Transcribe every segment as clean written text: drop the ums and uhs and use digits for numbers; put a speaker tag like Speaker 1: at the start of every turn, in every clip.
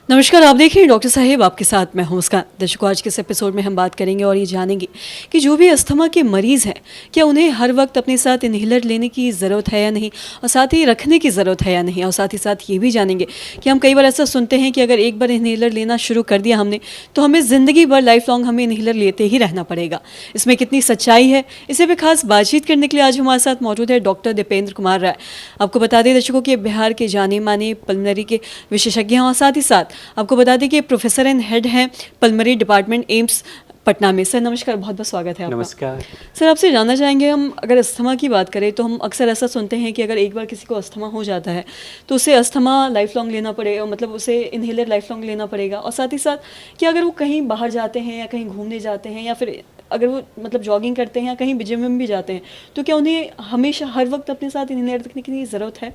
Speaker 1: नमस्कार, आप देख रहे हैं डॉक्टर साहेब आपके साथ मैं हूं मुस्कान। दर्शकों, आज के इस एपिसोड में हम बात करेंगे और ये जानेंगे कि जो भी अस्थमा के मरीज़ हैं, क्या उन्हें हर वक्त अपने साथ इन्हेलर लेने की ज़रूरत है या नहीं, और साथ ही रखने की ज़रूरत है या नहीं। और साथ ही साथ ये भी जानेंगे कि हम कई बार ऐसा सुनते हैं कि अगर एक बार इन्हेलर लेना शुरू कर दिया हमने, तो हमें ज़िंदगी भर लाइफ लॉन्ग हमें इन्हेलर लेते ही रहना पड़ेगा। इसमें कितनी सच्चाई है, इसे भी खास बातचीत करने के लिए आज हमारे साथ मौजूद है डॉक्टर दीपेंद्र कुमार राय। आपको बता दें दर्शकों कि बिहार के जाने माने पल्मनरी के विशेषज्ञ हैं, और साथ ही साथ आपको बता दें कि प्रोफेसर एंड हेड हैं पल्मनरी डिपार्टमेंट एम्स पटना में। सर नमस्कार, बहुत बहुत स्वागत है आपका।
Speaker 2: नमस्कार
Speaker 1: सर, आपसे जानना चाहेंगे, हम अगर अस्थमा की बात करें तो हम अक्सर ऐसा सुनते हैं कि अगर एक बार किसी को अस्थमा हो जाता है तो उसे अस्थमा लाइफ लॉन्ग लेना पड़ेगा, मतलब उसे इन्हेलर लाइफ लॉन्ग लेना पड़ेगा। और साथ ही साथ कि अगर वो कहीं बाहर जाते हैं या कहीं घूमने जाते हैं या फिर अगर वो मतलब जॉगिंग करते हैं या कहीं जिम में भी जाते हैं, तो क्या उन्हें हमेशा हर वक्त अपने साथ इन्हेलर रखने की ज़रूरत है?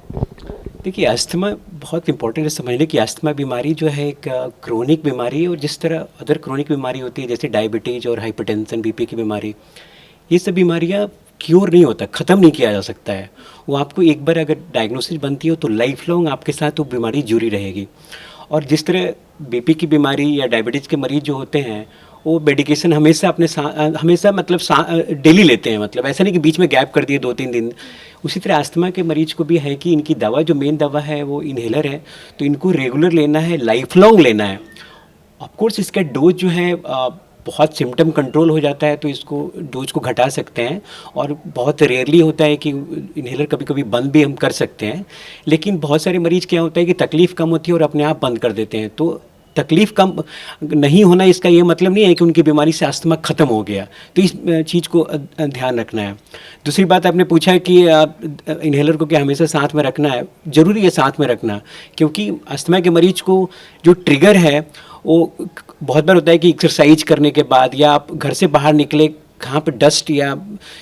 Speaker 2: देखिए, अस्थमा बहुत इंपॉर्टेंट है समझने की। अस्थमा बीमारी जो है एक क्रोनिक बीमारी है, और जिस तरह अदर क्रोनिक बीमारी होती है जैसे डायबिटीज और हाइपरटेंशन, बीपी की बीमारी, ये सब बीमारियाँ क्योर नहीं होता, ख़त्म नहीं किया जा सकता है। वो आपको एक बार अगर डायग्नोसिस बनती हो तो लाइफ लॉन्ग आपके साथ वो बीमारी जुड़ी रहेगी। और जिस तरह बीपी की बीमारी या डायबिटीज़ के मरीज जो होते हैं, वो मेडिकेशन हमेशा हमेशा मतलब डेली लेते हैं, मतलब ऐसा नहीं कि बीच में गैप कर दिए 2-3 दिन। उसी तरह अस्थमा के मरीज को भी है कि इनकी दवा जो मेन दवा है वो इन्हेलर है, तो इनको रेगुलर लेना है, लाइफ लॉन्ग लेना है। ऑफकोर्स इसका डोज जो है बहुत सिम्टम कंट्रोल हो जाता है तो इसको डोज को घटा सकते हैं, और बहुत रेयरली होता है कि इन्हेलर कभी कभी बंद भी हम कर सकते हैं। लेकिन बहुत सारे मरीज क्या होता है कि तकलीफ़ कम होती है और अपने आप बंद कर देते हैं। तो तकलीफ़ कम नहीं होना इसका ये मतलब नहीं है कि उनकी बीमारी से अस्थमा ख़त्म हो गया, तो इस चीज़ को ध्यान रखना है। दूसरी बात, आपने पूछा कि इन्हेलर को क्या हमेशा साथ में रखना है। ज़रूरी है साथ में रखना, क्योंकि अस्थमा के मरीज को जो ट्रिगर है वो बहुत बार होता है कि एक्सरसाइज करने के बाद या आप घर से बाहर निकले, कहाँ पे डस्ट या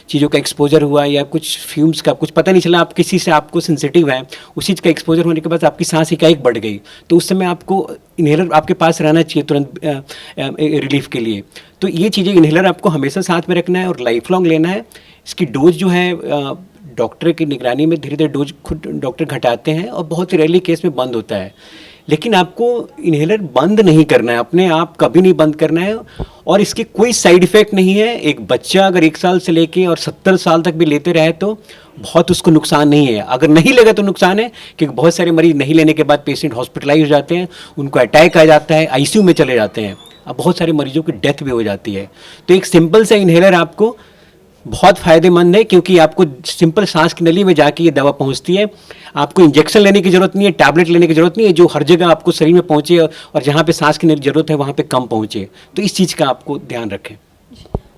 Speaker 2: चीज़ों का एक्सपोजर हुआ या कुछ फ्यूम्स का कुछ पता नहीं चला, आप किसी से आपको सेंसिटिव है, उस चीज़ का एक्सपोजर होने के बाद आपकी सांस एकाएक बढ़ गई, तो उस समय आपको इन्हेलर आपके पास रहना चाहिए तुरंत रिलीफ के लिए। तो ये चीज़ें इन्हेलर आपको हमेशा साथ में रखना है और लाइफ लॉन्ग लेना है। इसकी डोज जो है डॉक्टर की निगरानी में धीरे धीरे डोज खुद डॉक्टर घटाते हैं, और बहुत रेयरली केस में बंद होता है। लेकिन आपको इन्हेलर बंद नहीं करना है, अपने आप कभी नहीं बंद करना है, और इसके कोई साइड इफ़ेक्ट नहीं है। एक बच्चा अगर 1 साल से लेके और 70 साल तक भी लेते रहे तो बहुत उसको नुकसान नहीं है। अगर नहीं लेगा तो नुकसान है, क्योंकि बहुत सारे मरीज नहीं लेने के बाद पेशेंट हॉस्पिटलाइज हो जाते हैं, उनको अटैक आ जाता है, आईसीयू में चले जाते हैं। अब बहुत सारे मरीजों की डेथ भी हो जाती है। तो एक सिंपल सा इन्हेलर आपको बहुत फ़ायदेमंद है, क्योंकि आपको सिंपल सांस की नली में जाके ये दवा पहुंचती है। आपको इंजेक्शन लेने की ज़रूरत नहीं है, टैबलेट लेने की ज़रूरत नहीं है, जो हर जगह आपको शरीर में पहुंचे, और जहाँ पे सांस की ज़रूरत है वहाँ पे कम पहुंचे। तो इस चीज़ का आपको ध्यान रखें।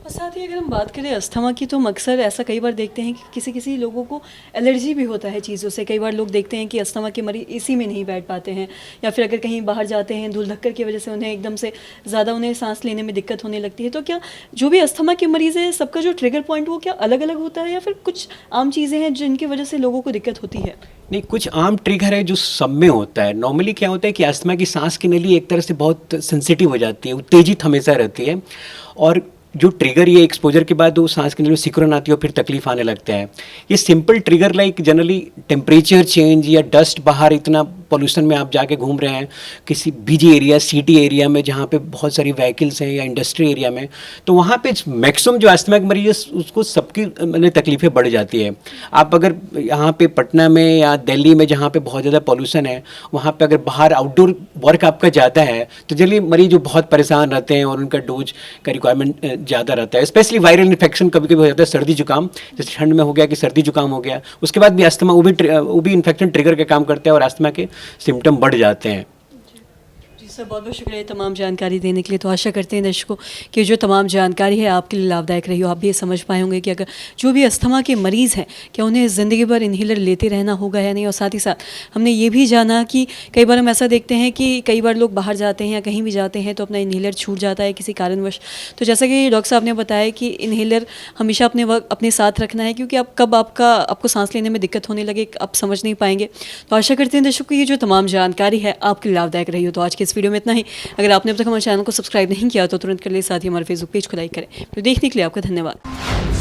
Speaker 1: और साथ ही अगर हम बात करें अस्थमा की, तो हम अक्सर ऐसा कई बार देखते हैं कि किसी किसी लोगों को एलर्जी भी होता है चीज़ों से। कई बार लोग देखते हैं कि अस्थमा के मरीज एसी में नहीं बैठ पाते हैं, या फिर अगर कहीं बाहर जाते हैं धूल धक्कर की वजह से उन्हें एकदम से ज़्यादा उन्हें सांस लेने में दिक्कत होने लगती है। तो क्या जो भी अस्थमा के मरीज़ है, सबका जो ट्रिगर पॉइंट वो क्या अलग अलग होता है, या फिर कुछ आम चीज़ें हैं जिनकी वजह से लोगों को दिक्कत होती है?
Speaker 2: नहीं, कुछ आम ट्रिगर है जो सब में होता है। नॉर्मली क्या होता है कि अस्थमा की सांस की नली एक तरह से बहुत सेंसिटिव हो जाती है, उत्तेजित हमेशा रहती है, और जो ट्रिगर ये एक्सपोजर के बाद वो सांस की नली में सिकुड़न आती है और फिर तकलीफ आने लगता है। ये simple trigger like generally temperature change या डस्ट, बाहर इतना पॉल्यूशन में आप जाके घूम रहे हैं किसी बिजी एरिया, सिटी एरिया में जहाँ पे बहुत सारी व्हीकल्स हैं, या इंडस्ट्री एरिया में, तो वहाँ पे मैक्सिमम जो अस्थमा के मरीज है उसको सबकी मैंने तकलीफ़ें बढ़ जाती है। आप अगर यहाँ पे पटना में या दिल्ली में जहाँ पे बहुत ज़्यादा पॉल्यूशन है, वहाँ पे अगर बाहर आउटडोर वर्क आपका जाता है तो जनरली मरीज जो बहुत परेशान रहते हैं और उनका डोज का रिक्वायरमेंट ज़्यादा रहता है। स्पेशली वायरल इन्फेक्शन कभी कभी हो जाता है, सर्दी जुकाम, जैसे ठंड में हो गया कि सर्दी जुकाम हो गया, उसके बाद भी अस्थमा, वो भी इन्फेक्शन ट्रिगर का काम करते हैं और अस्थमा के सिम्टम बढ़ जाते हैं।
Speaker 1: सर, बहुत बहुत शुक्रिया तमाम जानकारी देने के लिए। तो आशा करते हैं दर्शकों कि जो तमाम जानकारी है आपके लिए लाभदायक रही हो। आप भी ये समझ पाए होंगे कि अगर जो भी अस्थमा के मरीज़ हैं, क्या उन्हें ज़िंदगी भर इन्हेलर लेते रहना होगा या नहीं। और साथ ही साथ हमने ये भी जाना कि कई बार हम ऐसा देखते हैं कि कई बार लोग बाहर जाते हैं या कहीं भी जाते हैं तो अपना इन्हेलर छूट जाता है किसी कारणवश। तो जैसा कि डॉक्टर साहब ने बताया कि इन्हेलर हमेशा अपने साथ रखना है, क्योंकि आप कब आपको सांस लेने में दिक्कत होने लगे आप समझ नहीं पाएंगे। तो आशा करते हैं दर्शकों की ये जो तमाम जानकारी है आपके लिए लाभदायक रही हो। तो आज के इस वीडियो में इतना ही। अगर आपने अब तक हमारे चैनल को सब्सक्राइब नहीं किया तो तुरंत कर ले, साथ ही हमारे फेसबुक पेज को लाइक करें। तो देखने के लिए आपका धन्यवाद।